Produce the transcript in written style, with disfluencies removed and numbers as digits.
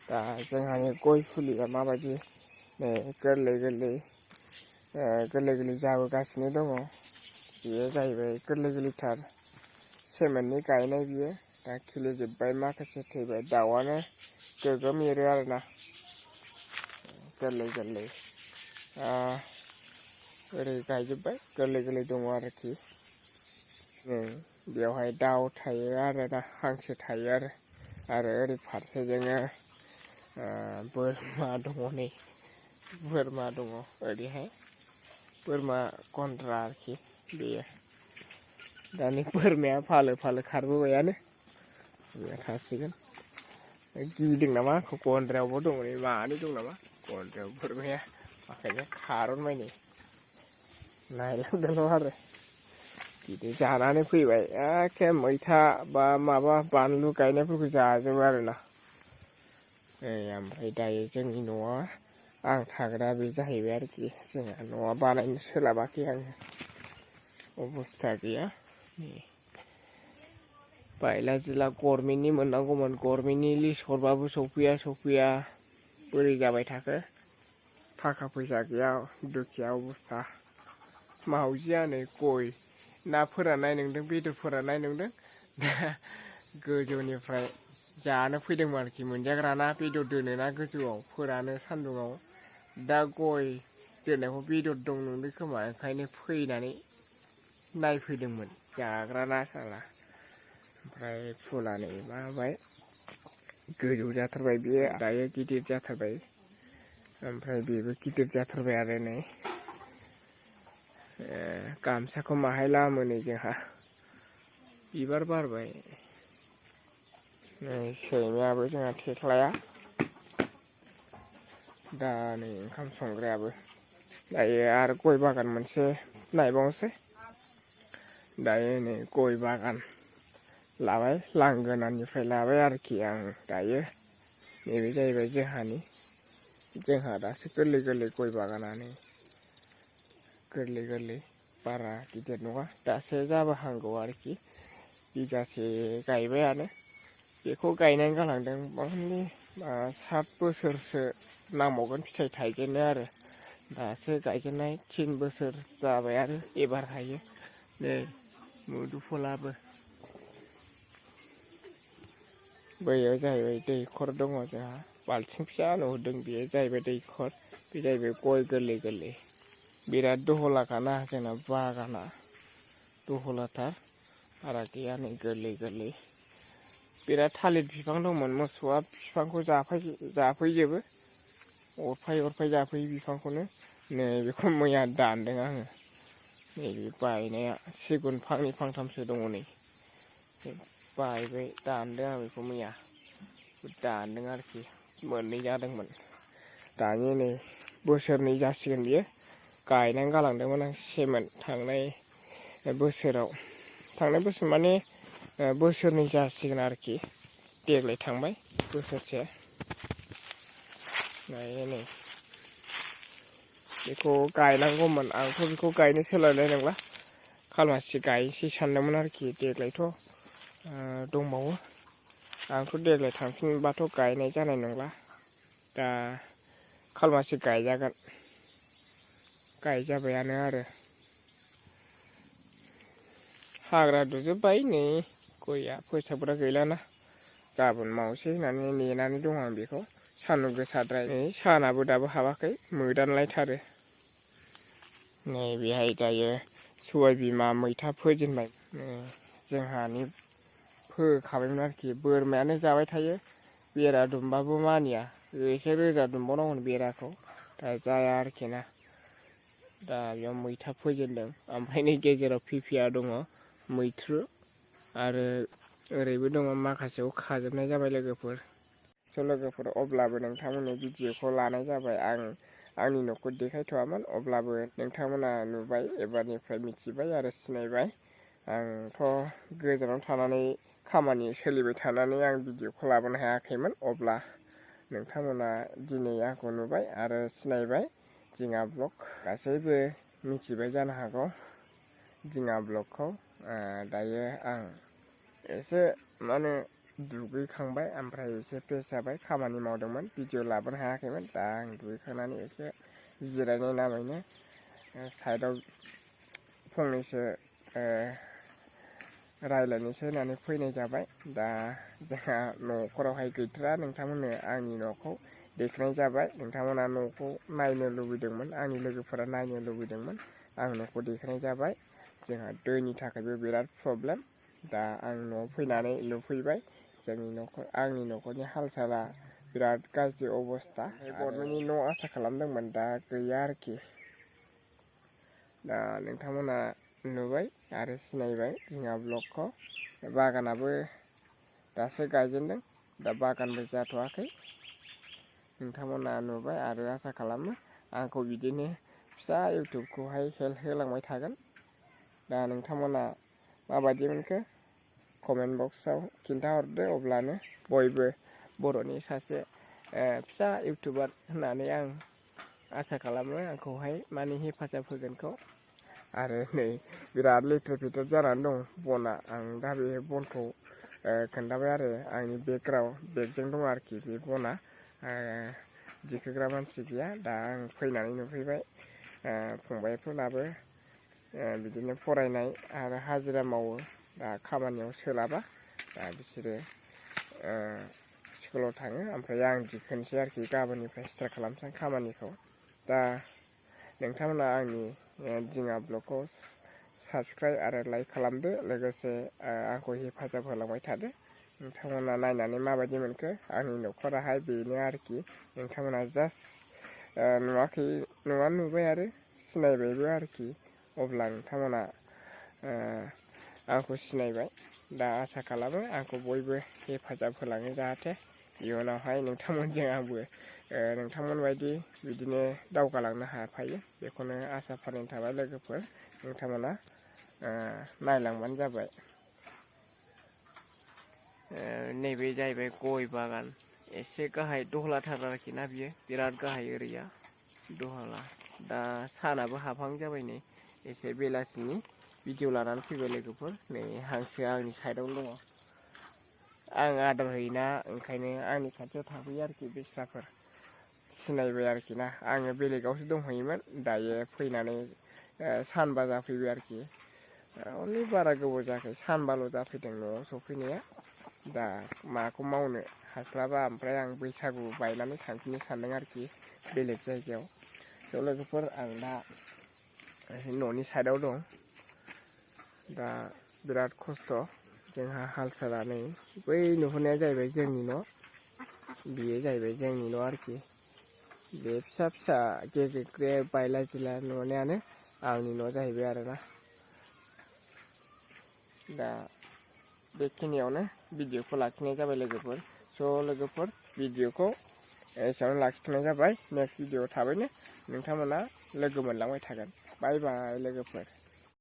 दा जोंहानि गय फुलिया माबायदि नै गोरलै गोरलै जाबोगासिनो दङ। बेयो जाहैबाय गोरलैथार सेमोननि गायनाय बियो दा खिलिजोब्बाय माखासे थैबाय दाउआनो गोगोम एरो आरोना गोरलै ओरै गायजोब्बाय गोरलै दङ आरोखि बेवहाय दाउ थायो आरोना हांसो थायो आरो ओरै फारसेजोंनो बोरमा दङ नै बोरमा दङ ओरैहाय बोरमा गन्द्रा आरोखि बेयो दानि बोरमाया फालो खारबोबायानो थासिगोन गिदों नामा आंखौ गन्द्रायावबो दङ नै मानै दं नामा गन्द्रायाव बोरमाया माखायनो खारनबाय नायलांदोंल' आरो बिदि जानानै फैबाय एखे मैथा बा माबा बानलु गायनायफोरखौ जाजोबो आरोना ओमफ्राय दायो जोंनि न'आ आं थाग्रा बे जाहैबाय आरोखि जोंहा न'आ बानायनो सोलाबाखै आङो अबस्था गैया बायला जिला गभर्नमेन्टनि मोननांगौमोन गभर्नमेन्टनि लिस्ट हरबाबो सफैया बोरै जाबाय थाखो थाखा फैसा गैया दुखिया अबस्था मावजिया नै गय ना फोराननाय नोंदों बेदर फोराननाय नोंदों गोजौनिफ्राय जानो फैदोंमोन आरोखि मोनजाग्रा ना बेदर दोनोना गोजौआव फोरानो सान्दुङाव दा गय दोननायखौ बेदर दं नंदों खोमा ओंखायनो फैनानै नायफैदोंमोन जाग्रा ना साला ओमफ्राय फुलानै माबाय गोजौ जाथारबाय बियो दायो गिदिर जाथारबाय ओमफ्राय बेबो गिदिर जाथारबाय आरो नै गामसाखौ माहाय लामो नै जोंहा बिबार बारबाय नै सैमायाबो जोंहा थेख्लाया दा नै ओंखाम संग्रायाबो दायो आरो गय बागान मोनसे नायबावनोसै दायो नै गय बागान लाबाय लांगोनानिफ्राय लाबाय आरोखि आं दायो नैबे जाहैबाय जोंहा दासो गोरलै गय बागानानो गोरलै बारा गिदिर नङा दासो जाबोहांगौ आरोखि बिगासे गायबायानो बेखौ गायनानै गालांदों माने 7 बोसोरसो नांबावगोन फिथाइ थाइजेननो आरो दासो गायजेननाय 3 बोसोर जाबाय आरो एबार हायो नै मुदुफुलाबो बैयाव जाहैबाय दैखर दङ जोंहा बाल्थिं फिसा नुहुरदों बेयो जाहैबाय दैखर बे जाहैबाय गय गोरलै बिराद दहलाखाना जोंना बागाना दहलाथार बारा गैया नै गोरलै बिराद थालिर बिफां दंमोन मोसौआ बिफांखौ जाफैजोबो अरफाय जाफैयो बिफांखौनो नै बेखौ मैया दानदों आङो नैबे बायनाया सिगुन फांनै फांथामसो दङ नै बायबाय दानदों आं बेखौ मैया दानदों आरोखि मोननै जादोंमोन दानि नै बोसोरनै जासिगोन बियो गायनानै गालांदोंमोन आं सेमोन थांनाय बोसोर माने बोसोरनै जासिगोन आरोखि देग्लाय थांबाय बोसोरसे नै बेखौ गायनांगौमोन आंथ' बेखौ गायनो सोलाबनाय नंला खालमासि गायनोसै सानदोंमोन आरोखि देग्लायथ' दंबावो आंथ' देग्लाय थांफिनबाथ' गायनाय जानाय नंला दा खालमासि गायजाबायानो आरो हाग्रा दुजोब्बाय नै गया फोसाबग्रा गैलाना गाबोन मावसै होननानै नेनानै दं आं बेखौ सान्दुं गोसाद्राय नै सानाबो दाबो हाबाखै मोदानलायथारो नै बेहाय दायो सबाय बिमा मैथा फोजेनबाय जोंहानि फोखाबायमोन आरोखि बोरमायानो जाबाय थायो बेरा दुमबाबो मानिया एसे रोजा दुमबावनांगौनो बेराखौ दा जाया आरोखि ना दा बेयाव मैथा फोजेनदों ओमफ्राय नै गेजेराव फिफिया दङ मैथ्रु आरो ओरैबो दङ माखासेयाव खाजोबनाय जाबाय लोगोफोर अब्लाबो नोंथांमोननि भिडिअखौ लानाय जाबाय आंनि न'खौ देखायथ'वामोन अब्लाबो नोंथांमोना नुबाय एबारनिफ्राय मिथिबाय आरो सिनायबाय आंथ' गोजानाव थानानै खामानि सोलिबाय थानानै आं भिडिअखौ लाबोनो हायाखैमोन अब्ला नोंथांमोना दिनै आंखौ नुबाय आरो सिनायबाय दिङा ब्लग गासैबो मिथिबाय जानो हागौ दिङा ब्लगखौ दायो आं एसे माने दुगैखांबाय ओमफ्राय एसे फ्रेस जाबाय खामानि मावदोंमोन भिडिअ लाबोनो हायाखैमोन दा आं दुगैखांनानै एसे जिरायनाय नामैनो साइडआव फंनैसो रायज्लायनोसै होननानै फैनाय जाबाय। दा जोंहा न'खरावहाय गैथारा नोंथांमोननो आंनि न'खौ देखायनाय जाबाय। नोंथांमोना न'खौ नायनो लुबैदोंमोन आंनि लोगोफोरा नायनो लुबैदोंमोन आं न'खौ देखायनाय जाबाय। जोंहा दैनि थाखायबो बिराद प्रब्लेम दा आं न'आव फैनानै लुफैबाय। आंनि न'खरनि हाल साला बिराद गाज्रि अबस्था गभर्नमेन्टनि न' आसा खालामदोंमोन दा गैया आरोखि। दा नोंथांमोना नुबाय आरो सिनायबाय जोंहा ब्लगखौ बागानाबो दासो गायजेनदों दा बागानबो जाथ'वाखै। नोंथांमोना नुबाय आरो आसा खालामो आंखौ बिदिनो फिसा इउटुबखौहाय हेल्प होलांबाय थागोन। दा नोंथांमोना माबायदि मोनखो कमेन्ट बक्सआव खिन्थाहरदो अब्लानो बयबो बर'नि सासे फिसा इउटुबार होननानै आं आसा खालामो आंखौहाय माने हेफाजाब होगोनखौ। आरो नै बिराद लेथेर फेथेर जानानै दं बना आं दा बे बनखौ खोन्थाबाय आरो आंनि बेगजों दं आरोखि बे बना दिखोग्रा मानसि गैया। दा आं फैनानै नुफैबाय फंबायफोरनाबो बिदिनो फरायनाय आरो हाजिरा मावो दा खामानियाव सोलाबा दा बिसोरो स्कुलाव थाङो ओमफ्राय आं दिखोनोसै आरोखि गाबोननिफ्राय स्टार्ट खालामसै खामानिखौ। दा नोंथांमोना आंनि दिङा ब्लगखौ साबस्क्राइब आरो लाइक खालामदो लोगोसे आंखौ हेफाजाब होलांबाय थादो। नोंथांमोना नायनानै माबायदि मोनखो आंनि न'खराहाय बेनो आरोखि। नोंथांमोना जास्ट न'आ नुबाय आरो सिनायबायबो आरोखि अब्ला नोंथांमोना आंखौ सिनायबाय। दा आसा खालामो आंखौ बयबो हेफाजाब होलाङो जाहाथे इयुनावहाय नोंथांमोनजों आंबो नोंथांमोन बायदि बिदिनो दावगालांनो हाफायो बेखौनो आसा फारिनाय थाबाय लोगोफोर। नोंथांमोना नायलांबानो जाबाय। नैबे जाहैबाय गय बागान एसे गाहाय दहलाथार आरोखि ना बियो बिराद गाहाय ओरैया दहला। दा सानाबो हाबहां जाबाय नै एसे बेलासिनि भिडिअ लानानै फैबाय लोगोफोर। नै हांसोआ आंनि साइडआवनो दङ आं आदार होयोना ओंखायनो आंनि खाथियाव थाफैयो आरोखि बेस्राफोर सिनायबाय आरोखि ना। आङो बेलेगावसो दंहैयोमोन दायो फैनानै सानबा जाफैबाय आरोखि अनलि बारा गोबाव जायाखै सानबाल' जाफैदों न'आव सफैनाया। दा माखौ मावनो हास्लाबा ओमफ्राय आं बैसागु बायनानै थांफिननो सानदों आरोखि बेलेग जायगायाव। थ' लोगोफोर आं दा न'नि साइडआव दं दा बिराद खस्थ' जोंहा हाल साला नै बै नुहुरनाया जाहैबाय जोंनि न' बेयो जाहैबाय जोंनि न' आरोखि। बे फिसा फिसा गेजेर बायला जिला नुनायानो आंनि न' जाहैबाय आरोना। दा बेखिनियावनो भिडिअखौ लाखिनाय जाबाय लोगोफोर। स' लोगोफोर भिडिअखौ एसेयावनो लाखिथ'नाय जाबाय। नेक्स्ट भिडिअ थाबैनो नोंथांमोना लोगो मोनलांबाय थागोन। बाय बाय लोगोफोर।